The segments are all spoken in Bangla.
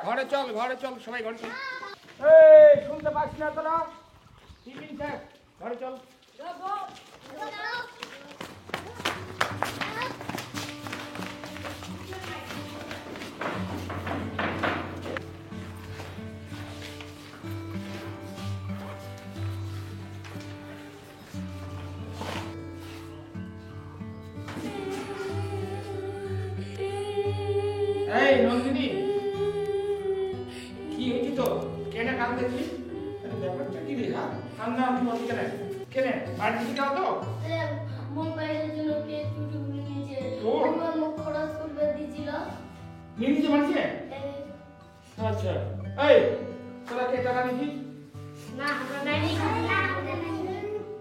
ঘরে চল সবাই ঘরে চল। এই শুনতে পাচ্ছি না তোরা? টিফিন শেষ, ঘরে চল। এই নন্দিনী, কি হয়েছে তো? কেন কাঁদতেছিস? ব্যাপারটা কি রে? কান্না আমি বলছি কেন? কেন বাড়ি থেকে যাও তো? মোবাইলের জন্য কে চুরি নিয়েছে? তোর? আমার মুখ খরচ করবে দিছিল। নিয়ে নিতে পারছে? আচ্ছা, এই তোরা কে টাকা নিছিস? না আমরা নাই না আমরা নাই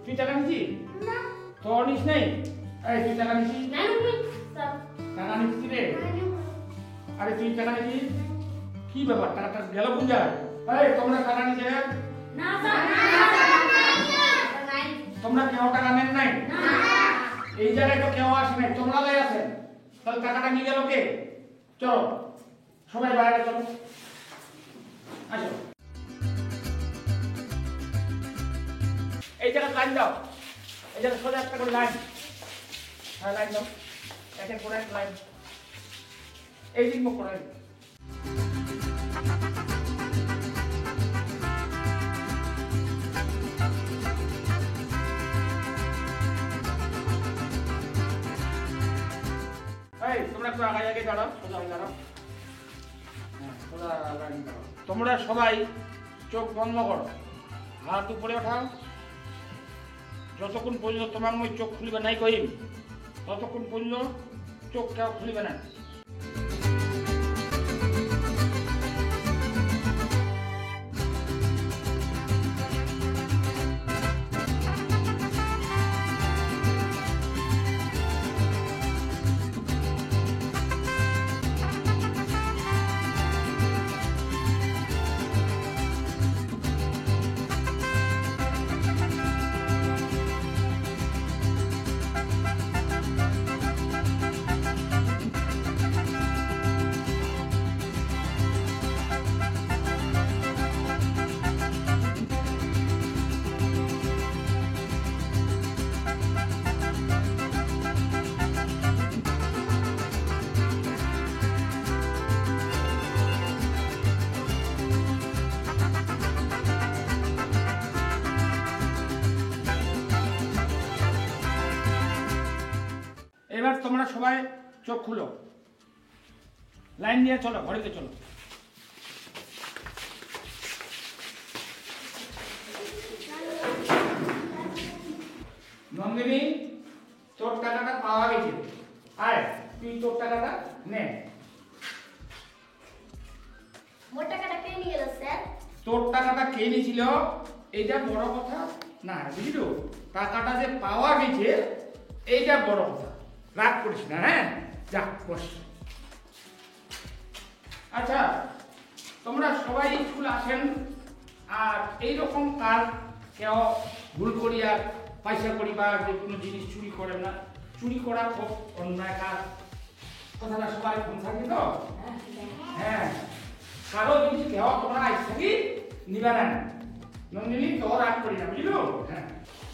তুই টাকা নিছিস? না তোর নিস নাই? এই তুই টাকা নিছিস? নাই মুই সব টাকা নিছিস রে? আরে তুই টাকা নিছিস? কি ব্যাপার, টাকাটা গেল কোন জায়গায়? এই তোমরা টাকা নিছে? না স্যার না নাই তোমরা কেউ টাকা নেন নাই? না এই জায়গায় তো কেউ আসে নাই, তোমরা লাই আছেন। তাহলে টাকাটা নিয়ে গেল কে? চলো সবাই বাইরে চলো, আসো। এই জায়গায় লাইন দাও, এই জায়গায় সোজা একটা করে লাইন। হ্যাঁ লাইন দাও, একের পর এক লাইন, এই দিক মুখ করে। এই তোমরা একটু আগে আগে দাঁড়াও, সোজা হয়ে দাঁড়াও। হ্যাঁ সোজা লাইন দাঁড়াও। তোমরা সবাই চোখ বন্ধ করো, হাত উপরে ওঠাও। যতক্ষণ পর্যন্ত তোমার মই চোখ খুলবে নাই কহিম, ততক্ষণ পর্যন্ত চোখ কেউ খুলবে না। এবার তোমরা সবাই চোখ খুলো, লাইন নিয়ে চলো, ঘরেতে চলো। নন্দিনী, তোর টাকাটা পাওয়া গেছে, আয় তুই তোর টাকাটা নে। মোর টাকাটা কে নিয়ে গেল স্যার? তোর টাকাটা কে নিয়েছিল এইটা বড় কথা না, বুঝলি? টাকাটা যে পাওয়া গেছে এইটা বড় কথা, রাগ করিস না। হ্যাঁ যা বস। আচ্ছা তোমরা সবাই স্কুল আসেন, আর এইরকম কাজ কেউ ভুল করি আর পয়সা করি বা যে কোনো জিনিস চুরি করে না, চুরি করা খুব অন্যায় কাজ, কথাটা সবাই ফোন থাকি তো। হ্যাঁ কারো জিনিস কেউ তোমরা আইস থাকি নিবা না। নন্দিনী তোর রাগ করি না, বুঝলো? হ্যাঁ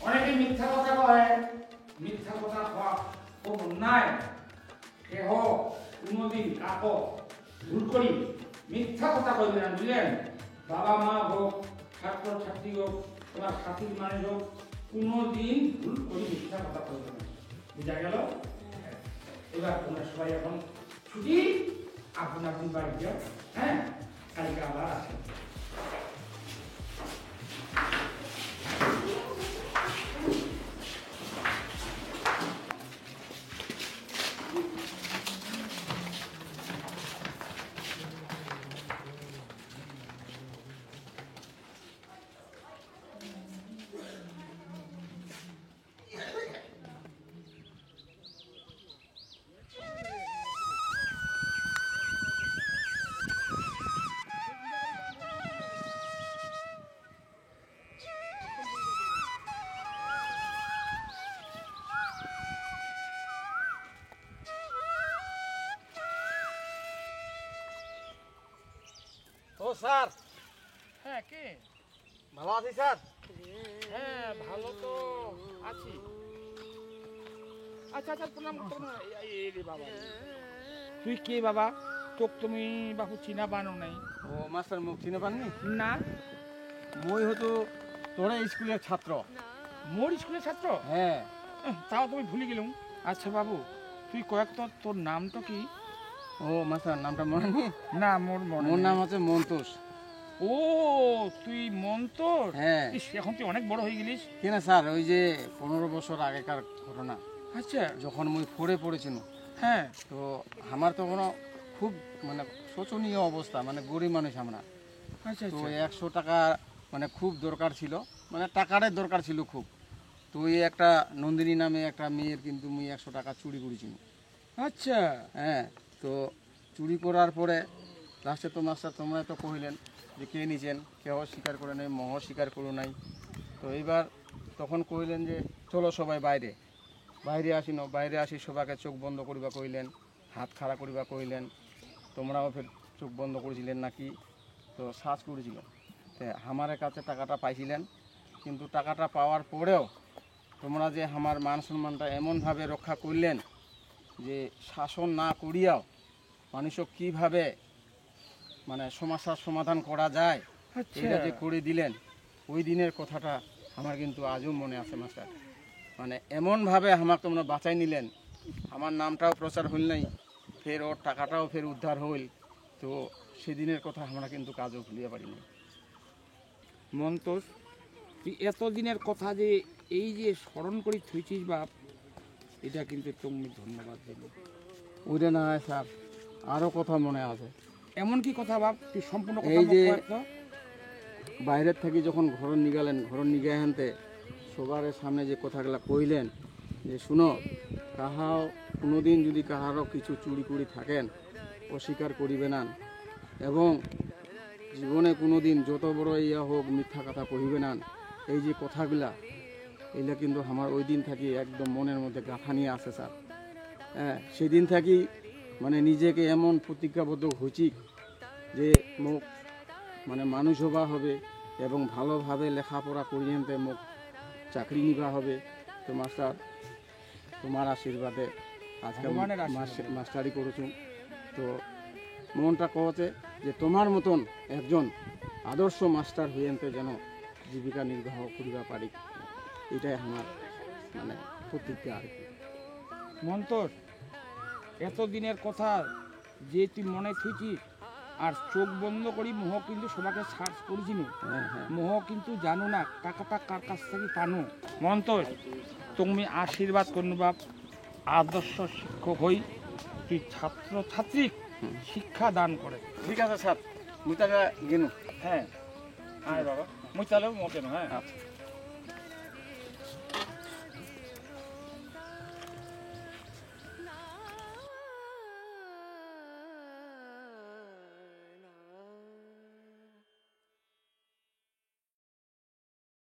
অনেকে মিথ্যা কথা কয়, মিথ্যা কথা কওয়া খুব অন্যায়। কেহ কোনোদিন কাকো ভুল করি মিথ্যা কথা কইবে না, বুঝলেন? বাবা মা হোক, ছাত্র ছাত্রী হোক, তোমার সাথীর মানুষ হোক, কোনোদিন ভুল করি মিথ্যা কথা কইবে না, বুঝা গেল? এবার তোমরা সবাই এখন ছুটি, আপন আপন বাড়ি যাও। হ্যাঁ কালকে আবার আসেন। স্যার। হ্যাঁ কে? ভালো আছি স্যার। হ্যাঁ ভালো তো আছি। আচ্ছা আচ্ছা প্রণাম প্রণাম। এই রে বাবা, তুই কে বাবা? তোক তুমি বাবু চিনা বানো নাই? ও মাস্টার মুখ চিনে পাননি? না। মই হতো তোরা স্কুলের ছাত্র। মোর স্কুলের ছাত্র? হ্যাঁ। তাও তুমি ভুলে গেলুম। আচ্ছা বাবু, তুই কয়েক তো তোর নামটা কি? ও মাস্টার নামটা মনে নেই? না মোর মনে মোর নেই। নাম হচ্ছে মন্তোষ। ও তুই মন্তর? হ্যাঁ। ইস, এখন তুই অনেক বড় হয়ে গেলিস। কেনা স্যার, ওই যে 15 বছর আগেকার ঘটনা, আচ্ছা। যখন মুই ফোরে পড়েছিল, হ্যাঁ। তো আমার তখন খুব মানে শোচনীয় অবস্থা, মানে গরিব মানুষ আমরা। আচ্ছা তো আচ্ছা। 100 টাকা মানে খুব দরকার ছিল, মানে টাকারই দরকার ছিল খুব। তো ওই একটা নন্দিনী নামে একটা মেয়ের কিন্তু মুই 100 টাকা চুরি করেছিল। আচ্ছা। হ্যাঁ। তো চুরি করার পরে লাস্টে তো মাস্টার তোমরা তো কহিলেন যে কে নিছেন, কেউ স্বীকার করে নাই, মহ স্বীকার করো নাই। তো এইবার তখন কহিলেন যে চলো সবাই বাইরে বাইরে আসিনো, বাইরে আসি সবাইকে চোখ বন্ধ করিবা কইলেন, হাত খাড়া করিবা কইলেন। তোমরাও ফের চোখ বন্ধ করেছিলেন নাকি, তো সার্চ করেছিলেন। তো আমার কাছে টাকাটা পাইছিলেন, কিন্তু টাকাটা পাওয়ার পরেও তোমরা যে আমার মান সম্মানটা এমনভাবে রক্ষা করলেন যে শাসন না করিয়াও মানুষও কীভাবে মানে সমস্যার সমাধান করা যায় আচ্ছা। এটা যে করে দিলেন, ওই দিনের কথাটা আমার কিন্তু আজও মনে আছে মাস্টার। মানে এমনভাবে আমাকে তোমরা বাঁচাই নিলেন, আমার নামটাও প্রচার হইল নাই, ফের ওর টাকাটাও ফের উদ্ধার হইল। তো সেদিনের কথা আমরা কিন্তু কাজও ভুলিয়ে পারি না। মন্তোষ, তুই এতদিনের কথা যে এই যে স্মরণ করি থুইছিস বাপ, এটা কিন্তু তুমি ধন্যবাদ দিল। ওইটা না হয় স্যার, আরও কথা মনে আছে। এমন কি কথা বাপ? তুই সম্পূর্ণ কথা এই যে বল কয়েকটা। বাইরের থেকে যখন ঘর নিগালেন, ঘর নিগে আনতে সবার সামনে যে কথাগুলা কইলেন যে শুনো, কাহাও কোনোদিন যদি কাহারও কিছু চুরি করে থাকেন অস্বীকার করিবে না, এবং জীবনে কোনোদিন যত বড় ইয়া হোক মিথ্যা কথা কহিবে না। এই যে কথাগুলা, এগুলা কিন্তু আমার ওই দিন থাকি একদম মনের মধ্যে গাঁথা নিয়ে আসে স্যার। হ্যাঁ, সেদিন থাকি মানে নিজেকে এমন প্রতিজ্ঞাবদ্ধ হয়েছি যে মোক মানে মানুষ হবা হবে এবং ভালোভাবে লেখাপড়া করিয়েনতে মোক চাকরি নিবা হবে। তো মাস্টার তোমার আশীর্বাদে আজকে ভগবানের আশীর্বাদে। মাস্টারি করেছু। তো মনটা কহতে যে তোমার মতন একজন আদর্শ মাস্টার হইয়েনতে যেন জীবিকা নির্বাহ করিবা পারি, এটাই আমার মানে প্রতিজ্ঞা আর কি। মন্তোষ, এতদিনের কথা যে তুই মনে থুইছিস, আর চোখ বন্ধ করি মোহ কিন্তু সবাইকে সার্চ করেছিল। হ্যাঁ হ্যাঁ। মোহ কিন্তু জানো না টাকাটা কার কাছ থেকে পানো। মন্তোষ, তুমি আশীর্বাদ করুন বাপ, আদর্শ শিক্ষক হই, তুই ছাত্র ছাত্রী শিক্ষা দান করে। ঠিক আছে স্যার, মুই তাকে গেনু। হ্যাঁ আয় বাবা, মুই তাহলে মতেন। হ্যাঁ আচ্ছা।